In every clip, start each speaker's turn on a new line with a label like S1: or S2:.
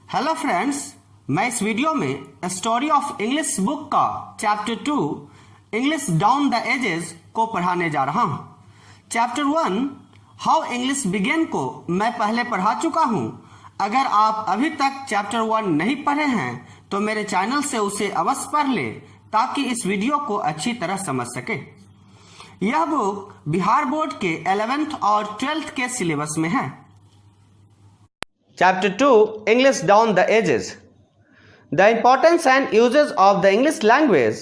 S1: Hello friends, मैं इस video में स्टोरी ऑफ इंग्लिश बुक का chapter 2 English down the ages को पढ़ाने जा रहा हूँ। चैप्टर 1 हाउ इंग्लिश बिगेन को मैं पहले पढ़ा चुका हूँ। अगर आप अभी तक चैप्टर 1 नहीं पढ़े हैं तो मेरे चैनल से उसे अवश्य पढ़ ले ताकि इस वीडियो को अच्छी तरह समझ सके। यह बुक बिहार बोर्ड के 11th और 12th के सिलेबस में है। Chapter 2 English Down the Ages. The importance and uses of the English language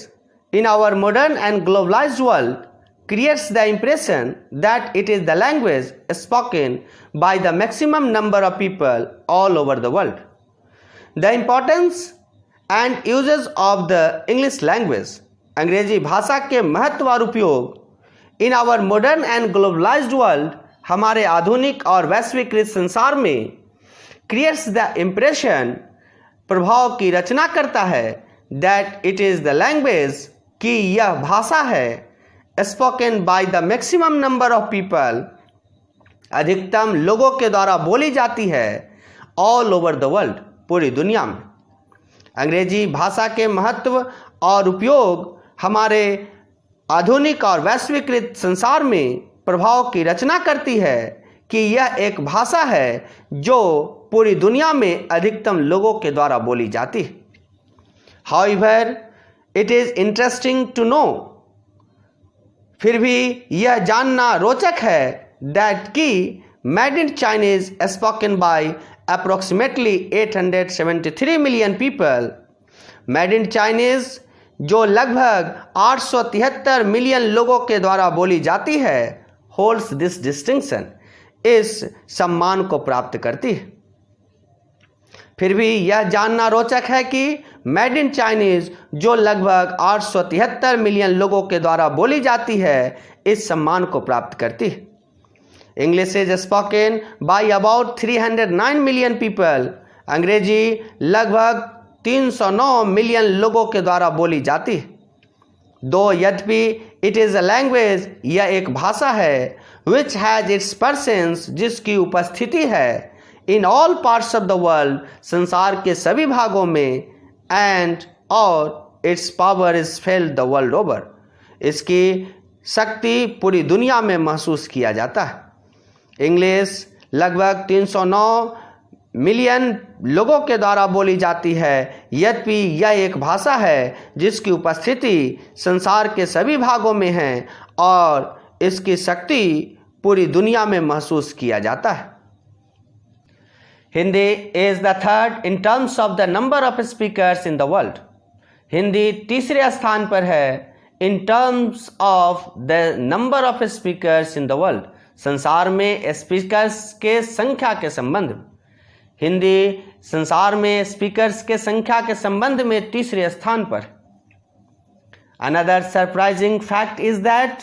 S1: in our modern and globalized world creates the impression that it is the language spoken by the maximum number of people all over the world. The importance and uses of the English language, अंग्रेजी भाषा के महत्व और उपयोग in our modern and globalized world, हमारे आधुनिक और वैश्वीकृत संसार में creates the impression, प्रभाव की रचना करता है that it is the language, कि यह भाषा है spoken by the maximum number of people, अधिकतम लोगों के द्वारा बोली जाती है all over the world, पूरी दुनिया में। अंग्रेजी भाषा के महत्व और उपयोग हमारे आधुनिक और वैश्वीकृत संसार में प्रभाव की रचना करती है कि यह एक भाषा है जो पूरी दुनिया में अधिकतम लोगों के द्वारा बोली जाती है। However, it is interesting to know, फिर भी यह जानना रोचक है that कि Made in Chinese spoken by approximately 873 million people, Made in Chinese जो लगभग 873 मिलियन लोगों के द्वारा बोली जाती है holds this distinction, इस सम्मान को प्राप्त करती है। फिर भी यह जानना रोचक है कि मेड इन चाइनीज जो लगभग 873 मिलियन लोगों के द्वारा बोली जाती है इस सम्मान को प्राप्त करती है। English is spoken by about 309 million people, अंग्रेजी लगभग 309 मिलियन लोगों के द्वारा बोली जाती है। दो यद्यपि इट इज़ अ लैंग्वेज, यह एक भाषा है विच हैज़ इट्स पर्सेंस, जिसकी उपस्थिति है in all parts of the world, संसार के सभी भागों में, एंड और it's power is failed the world over, इसकी शक्ति पूरी दुनिया में महसूस किया जाता है। इंग्लिश लगभग 309 मिलियन लोगों के द्वारा बोली जाती है, यद्यपि यह एक भाषा है जिसकी उपस्थिति संसार के सभी भागों में है और इसकी शक्ति पूरी दुनिया में महसूस किया जाता है। Hindi is the third in terms of the number of speakers in the world, Hindi तीसरे स्थान पर है in terms of the number of speakers in the world, संसार में स्पीकर्स के संख्या के संबंध में। हिंदी संसार में स्पीकर्स के संख्या के संबंध में तीसरे स्थान पर। Another surprising fact is that,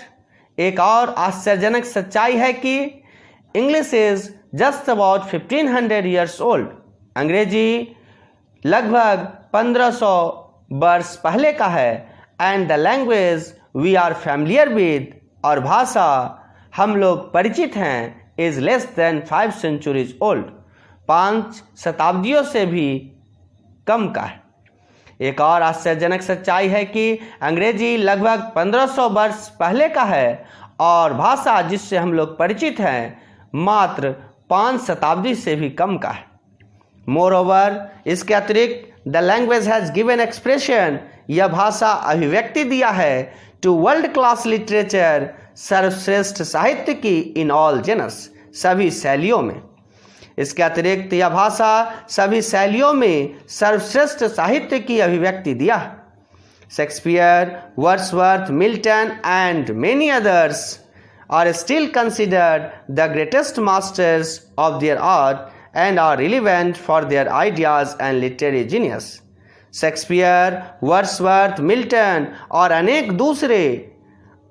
S1: एक और आश्चर्यजनक सच्चाई है कि English is just about 1500 years old, अंग्रेजी लगभग 1500 वर्ष पहले का है, and the language we are familiar with, और भाषा हम लोग परिचित हैं, is less than 5 centuries old, 5 शताब्दियों से भी कम का है। एक और आश्चर्यजनक सच्चाई है कि अंग्रेजी लगभग 1500 वर्ष पहले का है और भाषा जिससे हम लोग परिचित हैं मात्र 5 शताब्दी से भी कम का है। मोरओवर, इसके अतिरिक्त the language has given expression, यह भाषा अभिव्यक्ति दिया है टू वर्ल्ड क्लास लिटरेचर, सर्वश्रेष्ठ साहित्य की इन ऑल जेनर्स, सभी शैलियों में। इसके अतिरिक्त यह भाषा सभी शैलियों में सर्वश्रेष्ठ साहित्य की अभिव्यक्ति दिया है। Shakespeare, Wordsworth, Milton and many others are still considered the greatest masters of their art and are relevant for their ideas and literary genius. Shakespeare, Wordsworth, Milton और अनेक दूसरे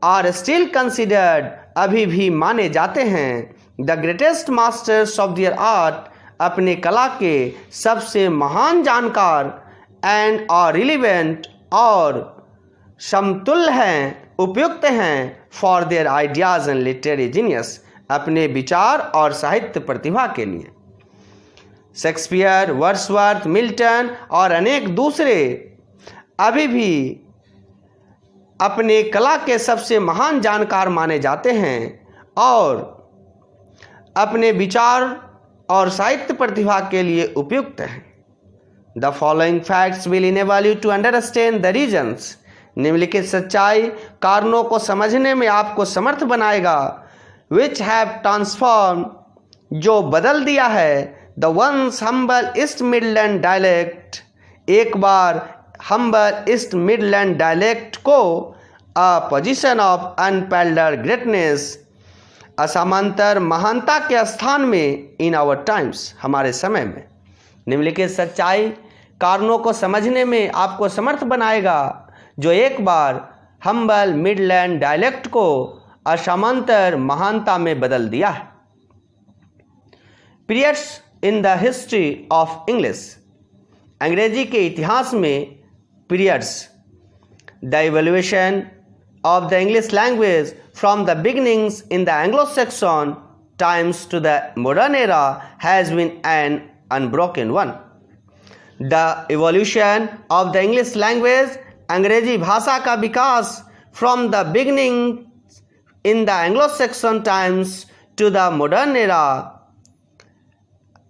S1: are still considered, अभी भी माने जाते हैं, the greatest masters of their art, अपने कला के सबसे महान जानकार, and are relevant, और समतुल्य हैं, उपयुक्त हैं, for their ideas and literary genius, अपने विचार और साहित्य प्रतिभा के लिए। शेक्सपियर, वर्ड्सवर्थ, मिल्टन और अनेक दूसरे अभी भी अपने कला के सबसे महान जानकार माने जाते हैं और अपने विचार और साहित्य प्रतिभा के लिए उपयुक्त हैं। The following facts will enable you to understand the reasons. निम्नलिखित सच्चाई कारणों को समझने में आपको समर्थ बनाएगा। विच हैव ट्रांसफॉर्म, जो बदल दिया है, the once humble East Midland dialect, एक बार हम्बल ईस्ट मिडलैंड डायलेक्ट को a position of unparalleled greatness, असामान्तर महानता के स्थान में इन आवर टाइम्स, हमारे समय में। निम्नलिखित सच्चाई कारणों को समझने में आपको समर्थ बनाएगा जो एक बार हम्बल मिडलैंड डायलेक्ट को असामान्तर महानता में बदल दिया है। Periods in the history of English, अंग्रेजी के इतिहास में periods. The evolution of the English language from the beginnings in the Anglo-Saxon times to the modern era has been an unbroken one. The evolution of the English language, अंग्रेजी भाषा का विकास from the beginning in the Anglo-Saxon times to the modern era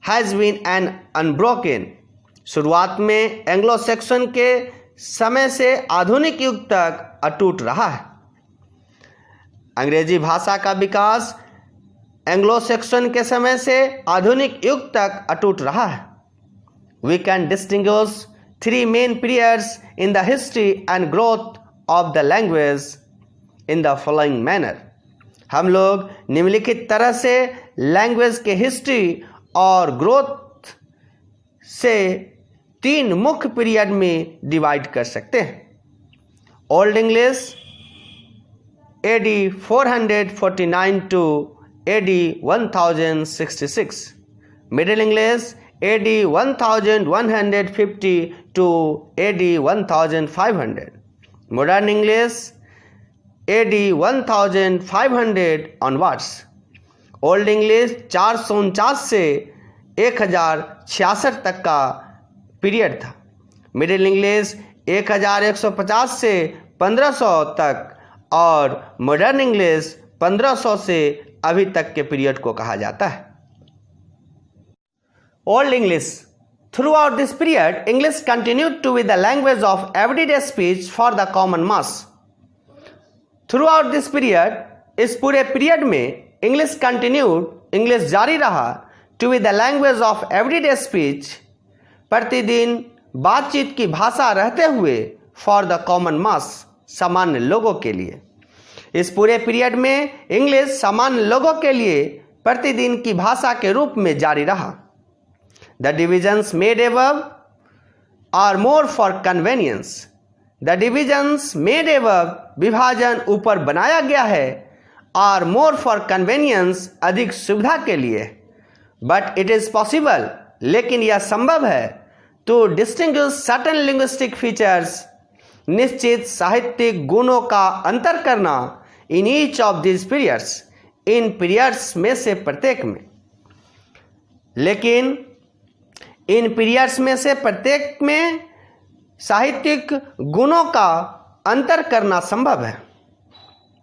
S1: has been an unbroken. शुरुआत में Anglo Saxon के समय से आधुनिक युग तक अटूट रहा है। अंग्रेजी भाषा का विकास एंग्लो सैक्सन के समय से आधुनिक युग तक अटूट रहा है। We can distinguish 3 main periods in the history and growth of the language in the following manner. हम लोग निम्नलिखित तरह से लैंग्वेज के हिस्ट्री और ग्रोथ से 3 मुख्य पीरियड में डिवाइड कर सकते हैं। Old English AD 449 to AD 1066, middle English AD 1150 to AD 1500, modern English AD 1500 onwards. Old English 449 से 1066 तक का पीरियड था। मिडिल इंग्लिश 1150 से 1500 तक और मॉडर्न इंग्लिश 1500 से अभी तक के पीरियड को कहा जाता है। Old English, throughout this period English continued to be the language of everyday speech for the common mass. Throughout this period, इस पूरे पीरियड में इंग्लिश कंटिन्यूड, इंग्लिश जारी रहा, to be the language of everyday speech, प्रतिदिन बातचीत की भाषा रहते हुए, फॉर द कॉमन मास, सामान्य लोगों के लिए। इस पूरे पीरियड में इंग्लिश सामान्य लोगों के लिए प्रतिदिन की भाषा के रूप में जारी रहा। The divisions made above are more for convenience. The divisions made above, विभाजन ऊपर बनाया गया है, आर मोर फॉर कन्वेनियंस, अधिक सुविधा के लिए। बट इट इज पॉसिबल, लेकिन यह संभव है, to distinguish certain linguistic features, निश्चित साहित्यिक गुणों का अंतर करना, in each of this periods, इन पीरियड्स में से प्रत्येक में। लेकिन इन पीरियड्स में से प्रत्येक में साहित्यिक गुणों का अंतर करना संभव है।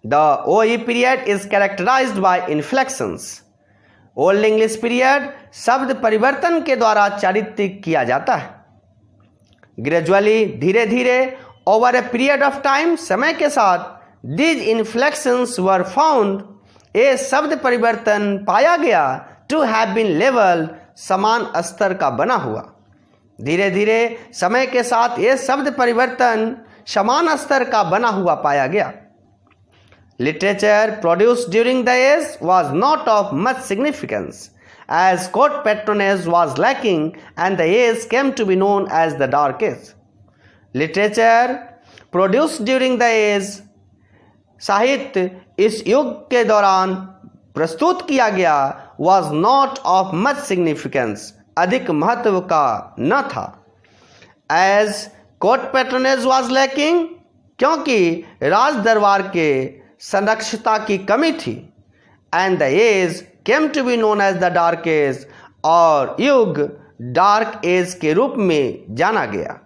S1: The OE period is characterised by inflections. Old English period शब्द परिवर्तन के द्वारा चारित्रिक किया जाता है। ग्रेजुअली, धीरे धीरे, over a period of time, समय के साथ, दीज इन्फ्लेक्शंस वर फाउंड, ये शब्द परिवर्तन पाया गया, टू हैव बीन लेवल्ड, समान स्तर का बना हुआ। धीरे धीरे समय के साथ ये शब्द परिवर्तन समान स्तर का बना हुआ पाया गया। Literature produced during the age was not of much significance, as court patronage was lacking and the age came to be known as the Dark Age. Literature produced during the age, साहित्य इस युग के दौरान प्रस्तुत किया गया, was not of much significance, अधिक महत्व का न था। As court patronage was lacking, क्योंकि राज दरबार के संरक्षता की कमी थी। And the age came to be known as the dark age, और युग डार्क एज के रूप में जाना गया।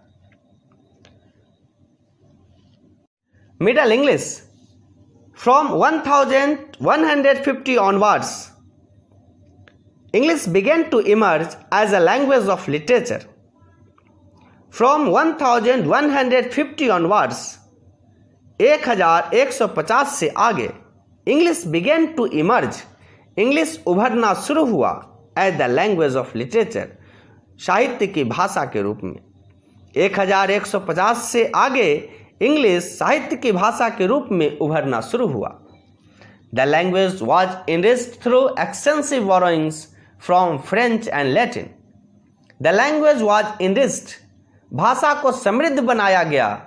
S1: Middle English. From 1150 onwards, English began to emerge as a language of literature. From 1150 onwards, 1150 से आगे English began to emerge, English उभरना शुरू हुआ as the language of literature, साहित्य की भाषा के रूप में। 1150 से आगे इंग्लिश साहित्य की भाषा के रूप में उभरना शुरू हुआ। The language was enriched through extensive borrowings from French and Latin. The language was enriched, भाषा को समृद्ध बनाया गया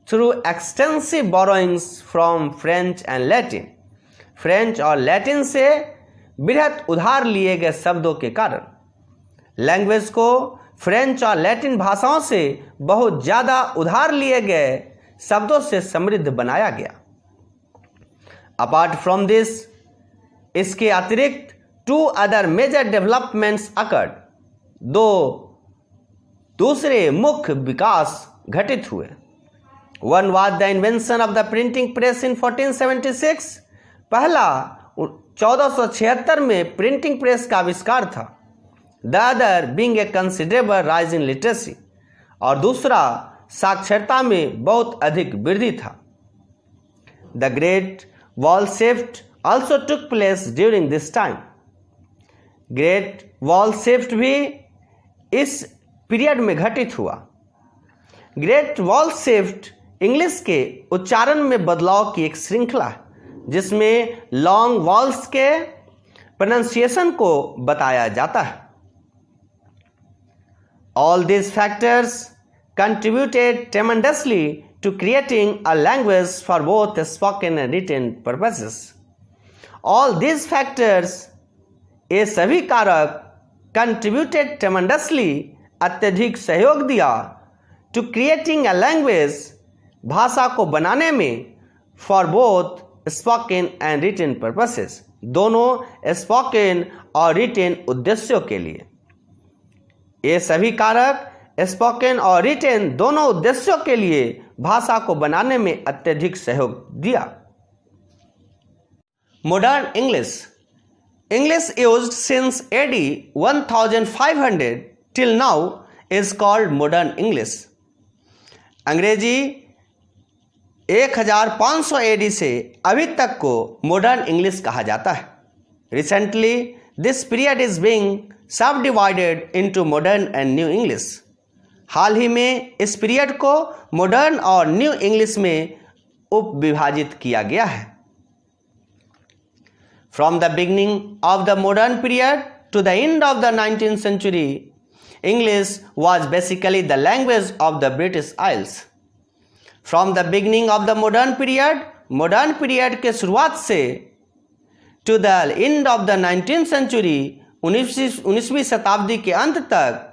S1: through extensive borrowings from French and Latin. French और लैटिन से बृहत उधार लिए गए शब्दों के कारण लैंग्वेज को फ्रेंच और लैटिन भाषाओं से बहुत ज़्यादा उधार लिए गए शब्दों से समृद्ध बनाया गया। अपार्ट फ्रॉम दिस, इसके अतिरिक्त 2 other major developments occurred, 2 दूसरे मुख्य विकास घटित हुए। One was the invention of the printing press in 1476, पहला 1476 में प्रिंटिंग प्रेस का आविष्कार था। The other being a considerable rise in literacy, और दूसरा साक्षरता में बहुत अधिक वृद्धि था। The Great Wall Shift also took place during this time. Great Wall Shift भी इस पीरियड में घटित हुआ। Great Wall Shift इंग्लिश के उच्चारण में बदलाव की एक श्रृंखला है जिसमें लॉन्ग वॉल्स के प्रोनाउंसिएशन को बताया जाता है। All these factors contributed tremendously to creating a language for both spoken and written purposes. All these factors, ये सभी कारक contributed tremendously, अत्यधिक सहयोग दिया to creating a language, भाषा को बनाने में for both spoken and written purposes, दोनों spoken और written उद्देश्यों के लिए। ये सभी कारक स्पोकन और रिटेन दोनों उद्देश्यों के लिए भाषा को बनाने में अत्यधिक सहयोग दिया। Modern English. English used since AD 1500 till now is called modern English. अंग्रेजी 1500 AD से अभी तक को मॉडर्न इंग्लिश कहा जाता है। Recently this period is being subdivided into modern and new English. हाल ही में इस पीरियड को मॉडर्न और न्यू इंग्लिश में उप विभाजित किया गया है। From the beginning of the modern period to the end of the 19th century, English was basically the language of the British Isles. From the beginning of the modern period के शुरुआत से to the end of the 19th century, 19वीं शताब्दी के अंत तक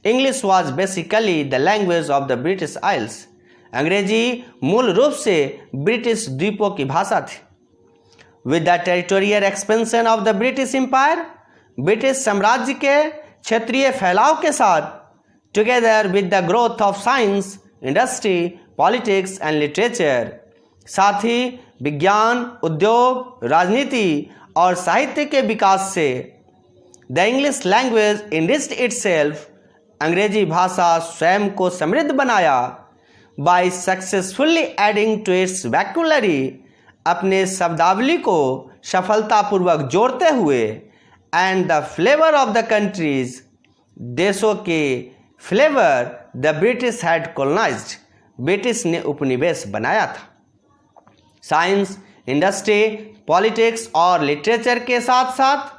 S1: English was basically the language of the British Isles. अंग्रेजी मूल रूप से ब्रिटिश द्वीपों की भाषा थी। With the territorial expansion of the British Empire, British साम्राज्य के क्षेत्रीय फैलाव के साथ, together with the growth of science, industry, politics and literature, साथ ही विज्ञान, उद्योग, राजनीति और साहित्य के विकास से the English language enriched itself, अंग्रेजी भाषा स्वयं को समृद्ध बनाया by successfully adding to its vocabulary, अपने शब्दावली को सफलतापूर्वक जोड़ते हुए, and the flavour of the countries, देशों के flavour the British had colonised, British ने उपनिवेश बनाया था। साइंस, इंडस्ट्री, पॉलिटिक्स और लिटरेचर के साथ साथ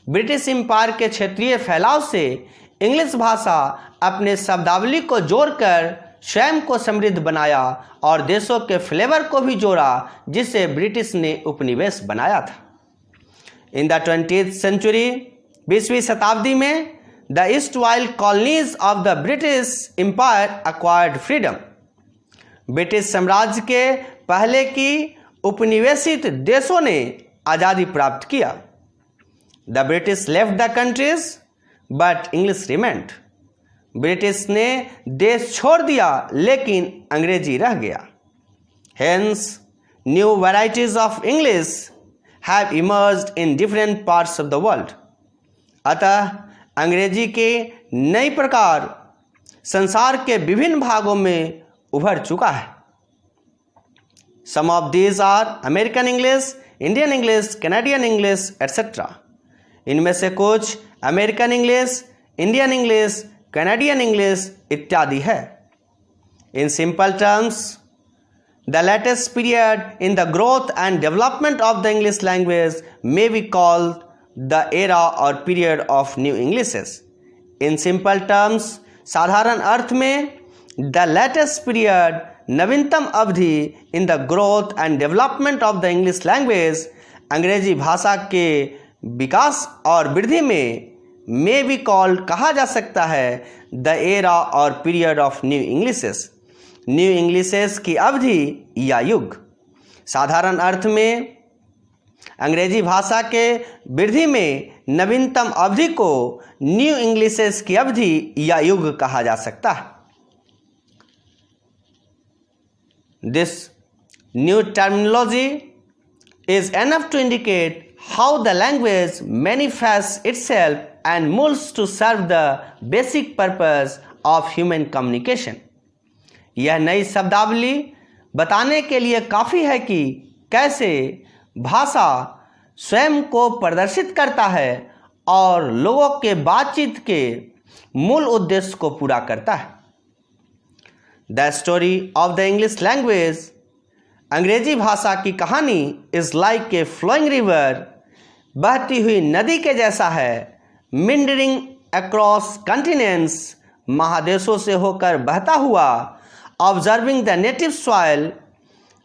S1: ब्रिटिश एम्पायर के क्षेत्रीय फैलाव से इंग्लिश भाषा अपने शब्दावली को जोड़कर स्वयं को समृद्ध बनाया और देशों के फ्लेवर को भी जोड़ा जिसे ब्रिटिश ने उपनिवेश बनाया था। इन द 20th century, 20वीं शताब्दी में the erstwhile colonies of the British Empire acquired freedom, British साम्राज्य के पहले की उपनिवेशित देशों ने आज़ादी प्राप्त किया। The British left the countries but English remained, British ने देश छोड़ दिया लेकिन अंग्रेजी रह गया। Hence, new varieties of English have emerged in different parts of the world. अतः अंग्रेजी के नई प्रकार संसार के विभिन्न भागों में उभर चुका है। Some of these are American English, Indian English, Canadian English, etc. इनमें से कुछ American English, Indian English, Canadian English इत्यादि है। In simple terms, the latest period in the growth and development of the English language may be called the era or period of new Englishes. In simple terms, साधारण अर्थ में the latest period, नवीनतम अवधि in the growth and development of the English language, अंग्रेजी भाषा के विकास और वृद्धि में may be called कहा जा सकता है the era or period of new Englishes. New Englishes की अवधि या युग। साधारण अर्थ में अंग्रेजी भाषा के वृद्धि में नवीनतम अवधि को न्यू इंग्लिशेस की अवधि या युग कहा जा सकता है। This new terminology is enough to indicate how the language manifests itself and molds to serve the basic purpose of human communication. यह नई शब्दावली बताने के लिए काफ़ी है कि कैसे भाषा स्वयं को प्रदर्शित करता है और लोगों के बातचीत के मूल उद्देश्य को पूरा करता है। The story of the English language, अंग्रेजी भाषा की कहानी is like a flowing river, बहती हुई नदी के जैसा है। meandering across continents, महादेशों से होकर बहता हुआ। ऑब्जर्विंग द नेटिव सॉइल,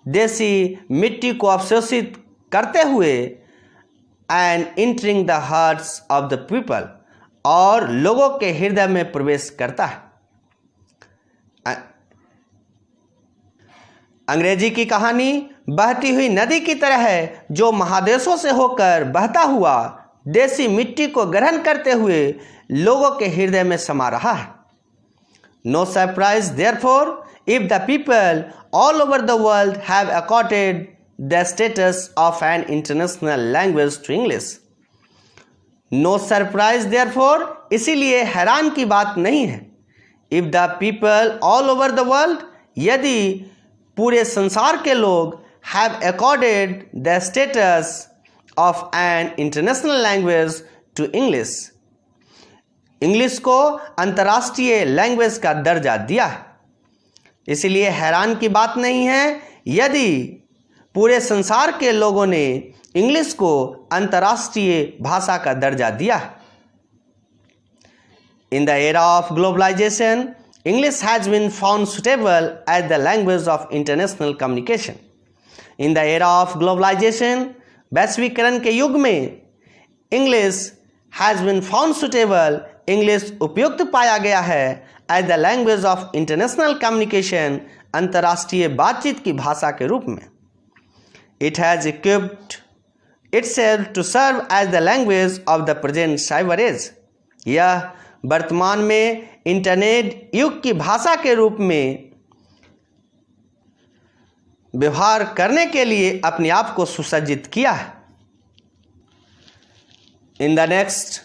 S1: देसी मिट्टी को अवशोषित करते हुए। And entering the hearts of the people, और लोगों के हृदय में प्रवेश करता है। अंग्रेजी की कहानी बहती हुई नदी की तरह है जो महादेशों से होकर बहता हुआ देसी मिट्टी को ग्रहण करते हुए लोगों के हृदय में समा रहा है। No surprise therefore if the people all over the world have accorded the status of an international language to English. No surprise therefore, इसीलिए हैरान की बात नहीं है। If the people all over the world, यदि पूरे संसार के लोग have accorded the status of an international language to English, English को अंतर्राष्ट्रीय लैंग्वेज का दर्जा दिया है। इसलिए हैरान की बात नहीं है यदि पूरे संसार के लोगों ने इंग्लिश को अंतर्राष्ट्रीय भाषा का दर्जा दिया। In the era of globalisation, English has been found suitable as the language of international communication. In the era of globalisation, वैश्वीकरण के युग में English has been found suitable, English उपयुक्त पाया गया है as the language of international communication, अंतर्राष्ट्रीय बातचीत की भाषा के रूप में। It has equipped itself to serve as the language of the present cyber age. यह वर्तमान में इंटरनेट युग की भाषा के रूप में व्यवहार करने के लिए अपने आप को सुसज्जित किया है। In the next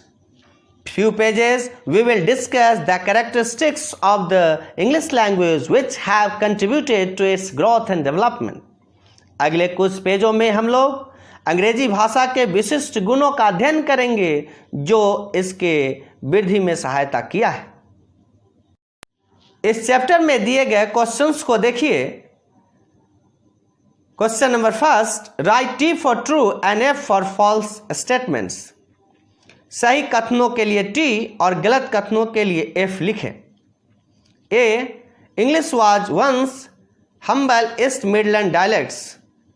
S1: few pages we will discuss the characteristics of the English language which have contributed to its growth and development. अगले कुछ पेजों में हम लोग अंग्रेजी भाषा के विशिष्ट गुणों का अध्ययन करेंगे जो इसके वृद्धि में सहायता किया है। इस चैप्टर में दिए गए क्वेश्चंस को देखिए। Question number first, write T for true and F for false statements. सही कथनों के लिए T और गलत कथनों के लिए F लिखें। A, English was once humble East Midland dialects.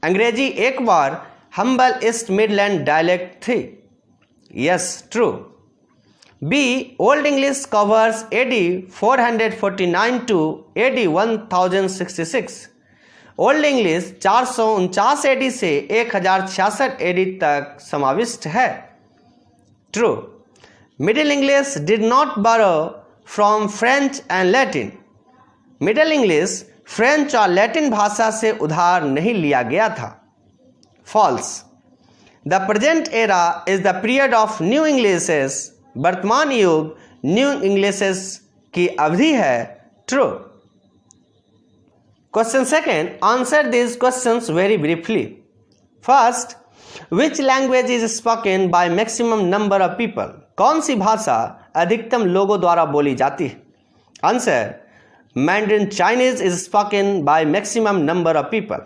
S1: अंग्रेजी एक बार हम्बल ईस्ट मिडलैंड डायलेक्ट थी। Yes, true. B, old English covers AD 449 to AD 1066। Old English 449 AD से 1066 AD तक समाविष्ट है। True. Middle English did not borrow from French and Latin. Middle English French और Latin भाषा से उधार नहीं लिया गया था. False. The present era is the period of new Englishes. वर्तमान युग न्यू इंग्लिशेस की अवधि है. True. Question second. Answer these questions very briefly. First, which language is spoken by maximum number of people? कौन सी भाषा अधिकतम लोगों द्वारा बोली जाती है? Answer, Mandarin Chinese is spoken by maximum number of people.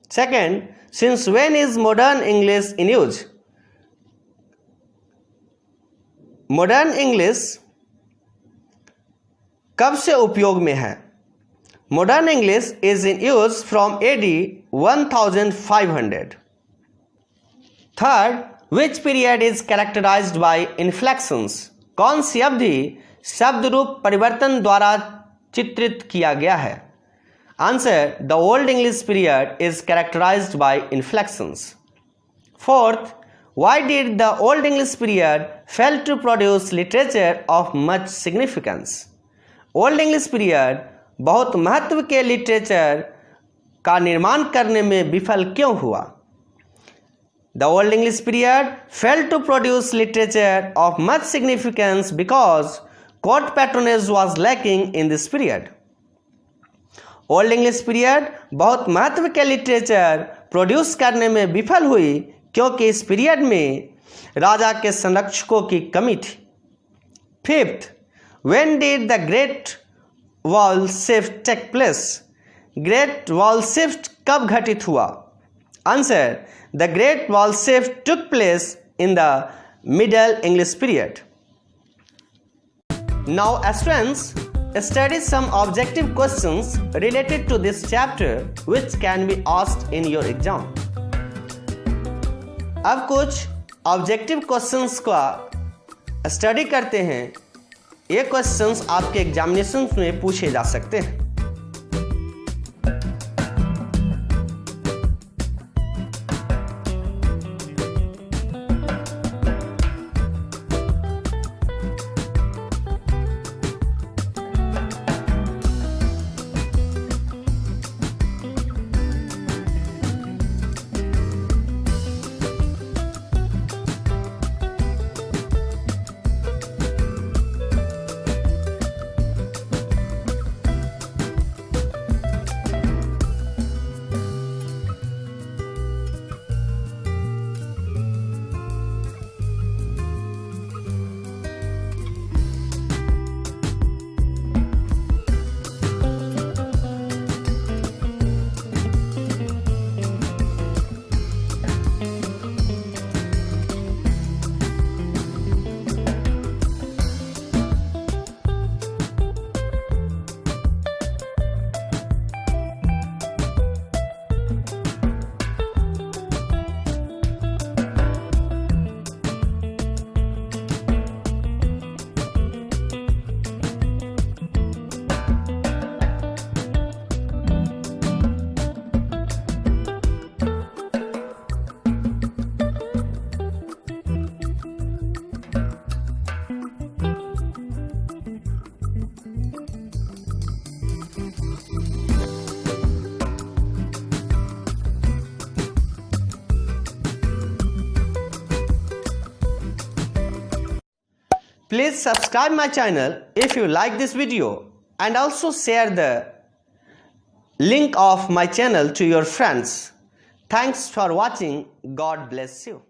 S1: Second, since when is modern English in use? Modern English कब से उपयोग में है? Modern English is in use from AD 1500. Third, which period is characterized by inflections? कौन सी अवधि शब्द रूप परिवर्तन द्वारा चित्रित किया गया है? Answer, the Old English period is characterized by inflections. Fourth, why did the Old English period fail to produce literature of much significance? Old English period बहुत महत्व के लिटरेचर का निर्माण करने में विफल क्यों हुआ? The Old English period failed to produce literature of much significance because court patronage was lacking in this period. Old English period बहुत महत्व के लिटरेचर प्रोड्यूस करने में विफल हुई क्योंकि इस पीरियड में राजा के संरक्षकों की कमी थी. Fifth, when did the Great Wall Shift take place? Great Wall Shift कब घटित हुआ? Answer, the Great Wall Shift took place in the Middle English period. Now, students, study some objective questions related to this chapter which can be asked in your exam. अब कुछ objective questions का study करते हैं. ये questions आपके examination में पूछे जा सकते हैं. Please subscribe my channel if you like this video and also share the link of my channel to your friends. Thanks for watching. God bless you.